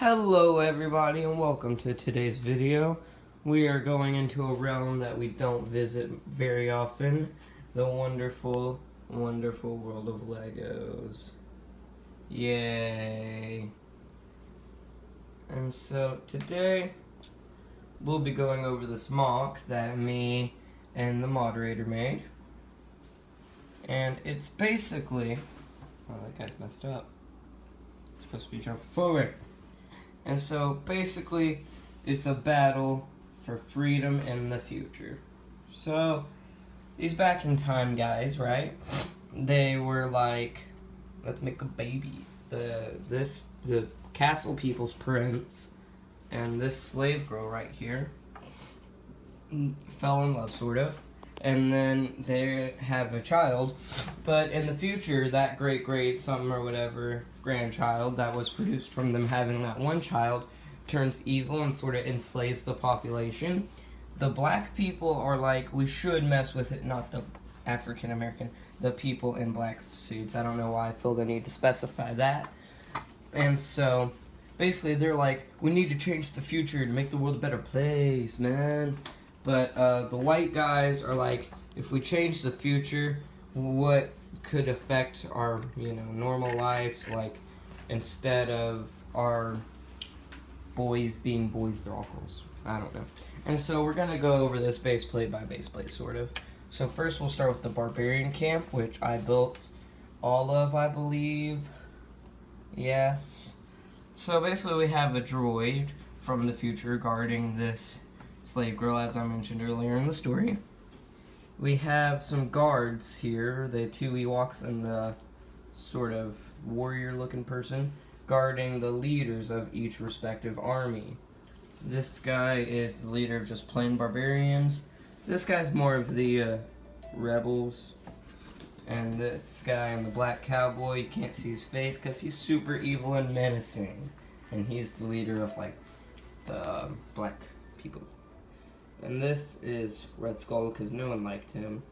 Hello everybody and welcome to today's video. We are going into a realm that we don't visit very often, the wonderful, wonderful world of Legos. Yay! And so today we'll be going over this MOC that me and the moderator made. And it's basically, oh, that guy's messed up. It's supposed to be jumping forward. And so basically, it's a battle for freedom in the future. So these back in time guys, right? They were like, let's make a baby. The castle people's prince and this slave girl right here fell in love, sort of. And then they have a child, but in the future, that great something or whatever grandchild that was produced from them having that one child turns evil and sort of enslaves the population. The black people are like, we should mess with it, not the African American, the people in black suits. I don't know why I feel the need to specify that. And so, basically, they're like, we need to change the future to make the world a better place, man. But the white guys are like, if we change the future, what could affect our, normal lives? Like, instead of our boys being boys, they're all girls. I don't know. And so we're going to go over this base plate by base plate, sort of. So first we'll start with the barbarian camp, which I built all of, I believe. Yes. So basically we have a droid from the future guarding this slave girl, as I mentioned earlier in the story. We have some guards here, the two Ewoks and the sort of warrior-looking person, guarding the leaders of each respective army. This guy is the leader of just plain barbarians. This guy's more of the rebels. And this guy in the black cowboy, you can't see his face because he's super evil and menacing. And he's the leader of, like, the black people. And this is Red Skull because no one liked him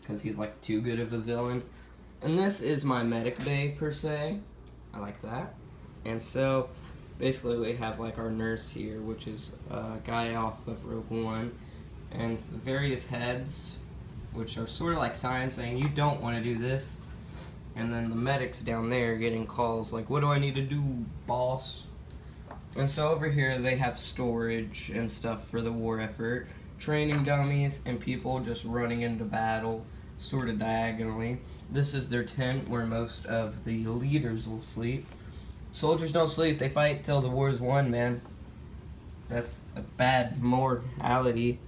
because he's like too good of a villain. And this is my medic bay per se. I like that. And so basically we have like our nurse here, which is a guy off of Rogue One, and various heads, which are sort of like signs saying you don't want to do this. And then the medics down there getting calls like, what do I need to do, boss? And so over here they have storage and stuff for the war effort, training dummies, and people just running into battle, sort of diagonally. This is their tent where most of the leaders will sleep. Soldiers don't sleep, they fight till the war's won, man. That's a bad morality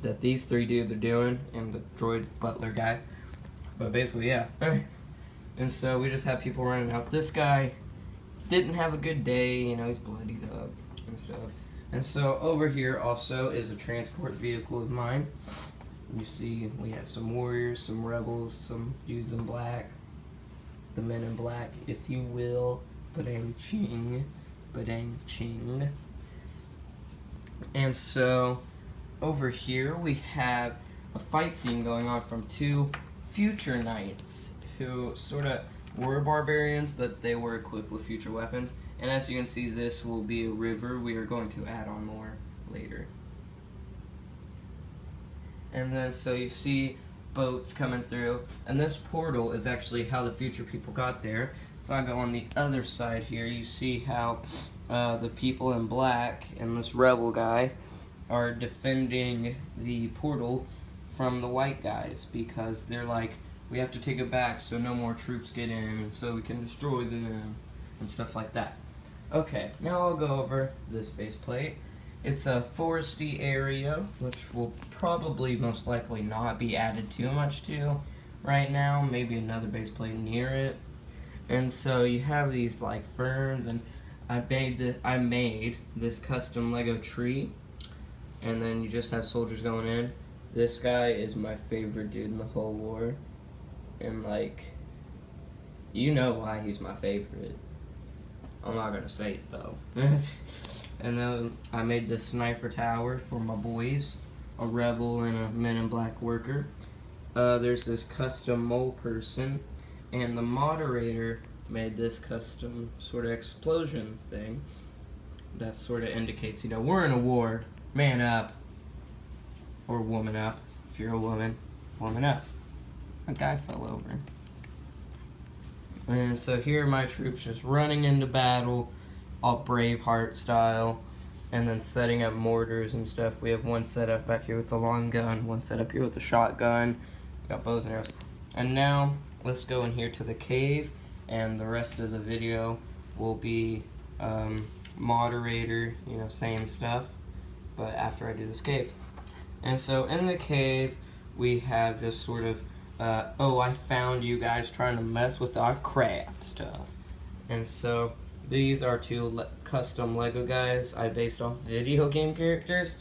that these three dudes are doing, and the droid butler guy. But basically, yeah. And so we just have people running out. This guy didn't have a good day, he's bloodied up and stuff. And so over here also is a transport vehicle of mine. You see we have some warriors, some rebels, some dudes in black, the men in black, if you will. Badang ching, badang ching. And so over here we have a fight scene going on from two future knights who sort of were barbarians, but they were equipped with future weapons. And as you can see, this will be a river. We are going to add on more later. And then so you see boats coming through, and this portal is actually how the future people got there. If I go on the other side here, you see how the people in black and this rebel guy are defending the portal from the white guys, because they're like, we have to take it back so no more troops get in, and so we can destroy them, and stuff like that. Okay, now I'll go over this base plate. It's a foresty area, which will probably most likely not be added too much to right now. Maybe another base plate near it. And so you have these like ferns, and I made this custom Lego tree, and then you just have soldiers going in. This guy is my favorite dude in the whole war. And like, you know why he's my favorite. I'm not gonna say it though. And then I made this sniper tower for my boys, a rebel and a men in black worker. There's this custom mole person, and the moderator made this custom sort of explosion thing that sort of indicates, we're in a war. Man up. Or woman up. If you're a woman up. A guy fell over. And so here are my troops just running into battle, all Braveheart style, and then setting up mortars and stuff. We have one set up back here with the long gun, one set up here with the shotgun. We got bows and arrows. And now, let's go in here to the cave, and the rest of the video will be moderator, same stuff, but after I do this cave. And so in the cave, we have this sort of I found you guys trying to mess with our crab stuff. And so these are two custom Lego guys I based off video game characters.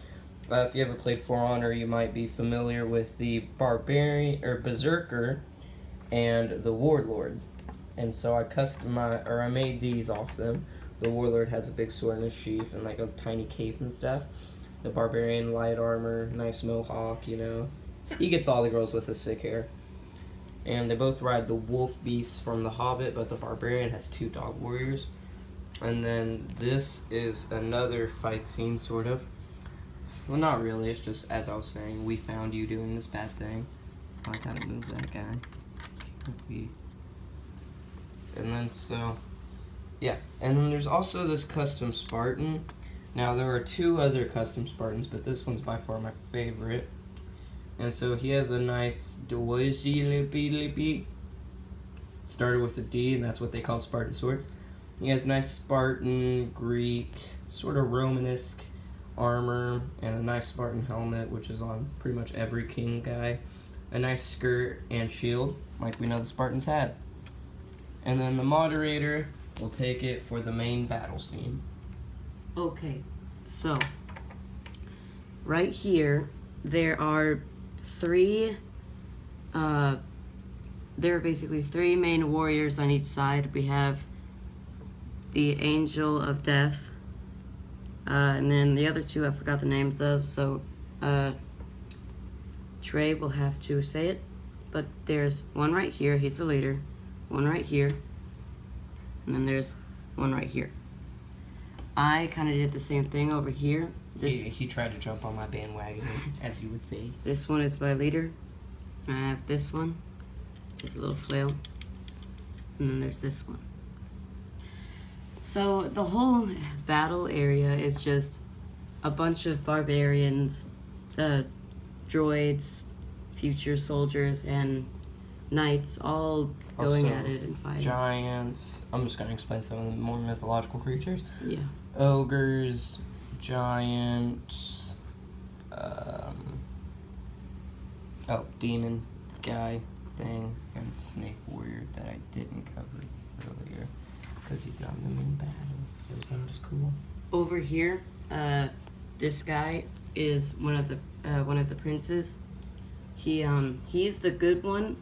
If you ever played For Honor, you might be familiar with the Barbarian or Berserker and the Warlord. And so I made these off them. The Warlord has a big sword in his sheath and like a tiny cape and stuff. The Barbarian, light armor, nice mohawk, He gets all the girls with the sick hair. And they both ride the wolf beasts from The Hobbit, but the Barbarian has 2 dog warriors. And then this is another fight scene, sort of. Well, not really, it's just, as I was saying, we found you doing this bad thing. I gotta move that guy. And then, yeah. And then there's also this custom Spartan. Now, there are 2 other custom Spartans, but this one's by far my favorite. And so he has a nice Dwazilipi. Started with a D, and that's what they call Spartan swords. He has nice Spartan, Greek, sort of Romanesque armor, and a nice Spartan helmet, which is on pretty much every king guy. A nice skirt and shield, like we know the Spartans had. And then the moderator will take it for the main battle scene. Okay, so right here there are there are basically 3 main warriors on each side. We have the Angel of Death, and then the other 2 I forgot the names of, so Trey will have to say it. But there's one right here, he's the leader, one right here, and then there's one right here. I kind of did the same thing over here. He tried to jump on my bandwagon, as you would say. This one is my leader. I have this one. Just a little flail. And then there's this one. So the whole battle area is just a bunch of barbarians, droids, future soldiers, and knights all going Also, at it and fighting. Giants. I'm just going to explain some of the more mythological creatures. Yeah. Ogres, giants, demon guy thing, and snake warrior that I didn't cover earlier because he's not in the main battle, so he's not as cool. Over here, this guy is one of the princes. He's the good one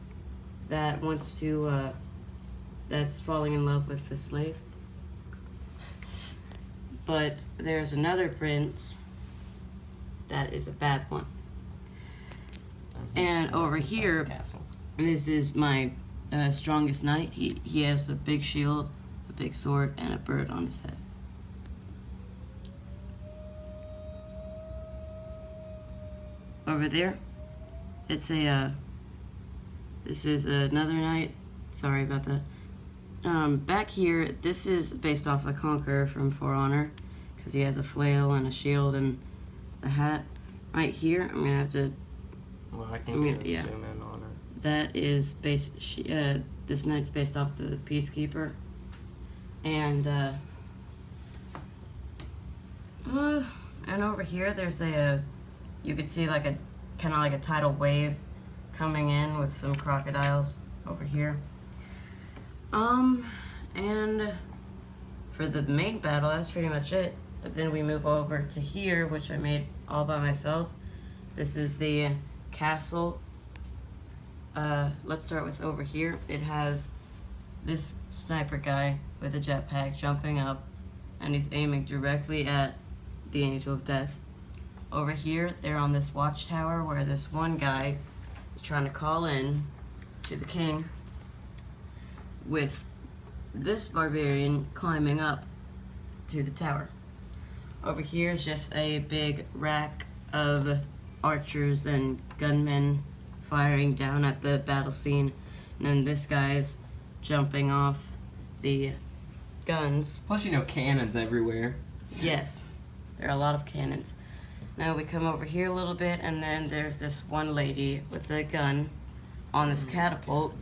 that wants to that's falling in love with the slave. But there's another prince that is a bad one. And over here, this is my strongest knight. He has a big shield, a big sword, and a bird on his head. Over there, it's this is another knight. Sorry about that. Back here, this is based off a Conqueror from For Honor, because he has a flail and a shield and a hat. Right here, I'm gonna have to. Well, I can zoom in on her. That is this knight's based off the Peacekeeper, and over here there's you could see like a kind of like a tidal wave coming in with some crocodiles over here. And for the main battle, that's pretty much it. But then we move over to here, which I made all by myself. This is the castle. Let's start with over here. It has this sniper guy with a jetpack jumping up, and he's aiming directly at the Angel of Death. Over here, they're on this watchtower where this one guy is trying to call in to the king with this barbarian climbing up to the tower. Over here is just a big rack of archers and gunmen firing down at the battle scene. And then this guy's jumping off the guns. Plus, cannons everywhere. Yes, there are a lot of cannons. Now we come over here a little bit, and then there's this one lady with a gun on this catapult.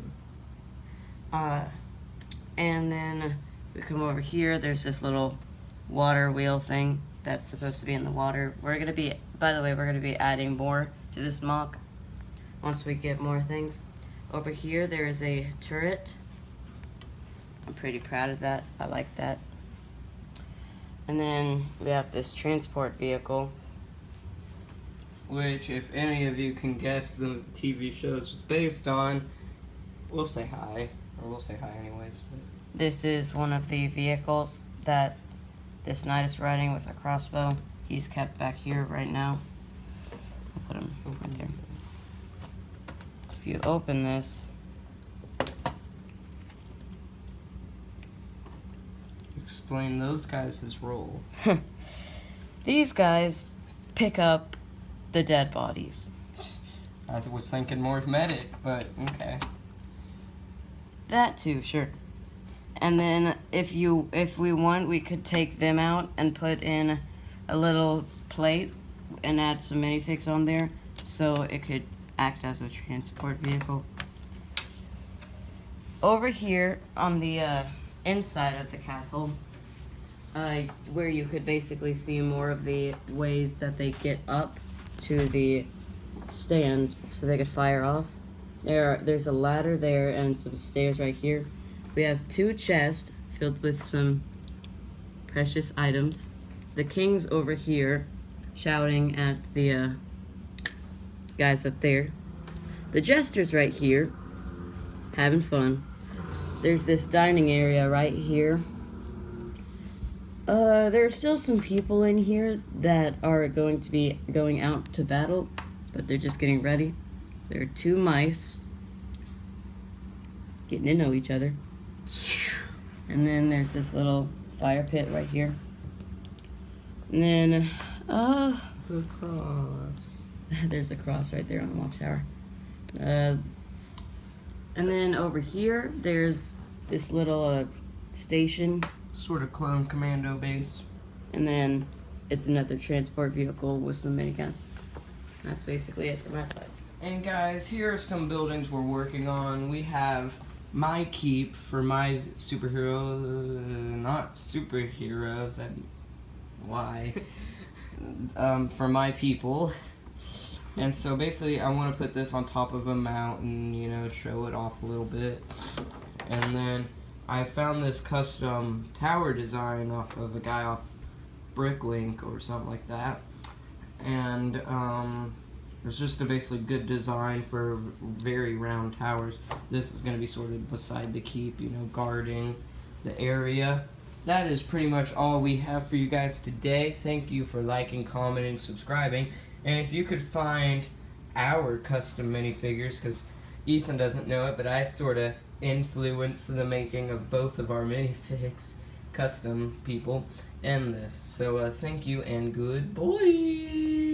And then we come over here, there's this little water wheel thing that's supposed to be in the water. By the way, we're gonna be adding more to this MOC once we get more things. Over here, there is a turret. I'm pretty proud of that. I like that. And then we have this transport vehicle. Which, if any of you can guess the TV show it's based on, we'll say hi. Or we'll say hi anyways. This is one of the vehicles that this knight is riding with a crossbow. He's kept back here right now. I'll put him right there. If you open this, Explain those guys' role. these guys pick up the dead bodies. I was thinking more of medic, but okay. That too, sure. And then if we want, we could take them out and put in a little plate and add some minifigs on there so it could act as a transport vehicle. Over here on the inside of the castle, where you could basically see more of the ways that they get up to the stand so they could fire off. There's a ladder there and some stairs right here. We have 2 chests filled with some precious items. The king's over here shouting at the guys up there. The jester's right here having fun. There's this dining area right here. There's still some people in here that are going to be going out to battle, but they're just getting ready. There are 2 mice getting to know each other. And then there's this little fire pit right here. And then, The cross. there's a cross right there on the watchtower. And then over here, there's this little station. Sort of clone commando base. And then it's another transport vehicle with some miniguns. That's basically it for my side. And guys, here are some buildings we're working on. We have my keep for my superhero, not superheroes, why? For my people. And so basically I want to put this on top of a mountain, show it off a little bit. And then I found this custom tower design off of a guy off Bricklink or something like that. And it's just a basically good design for very round towers. This is going to be sort of beside the keep, guarding the area. That is pretty much all we have for you guys today. Thank you for liking, commenting, subscribing. And if you could find our custom minifigures, because Ethan doesn't know it, but I sort of influenced the making of both of our minifigs, custom people, and this. So thank you and good boy.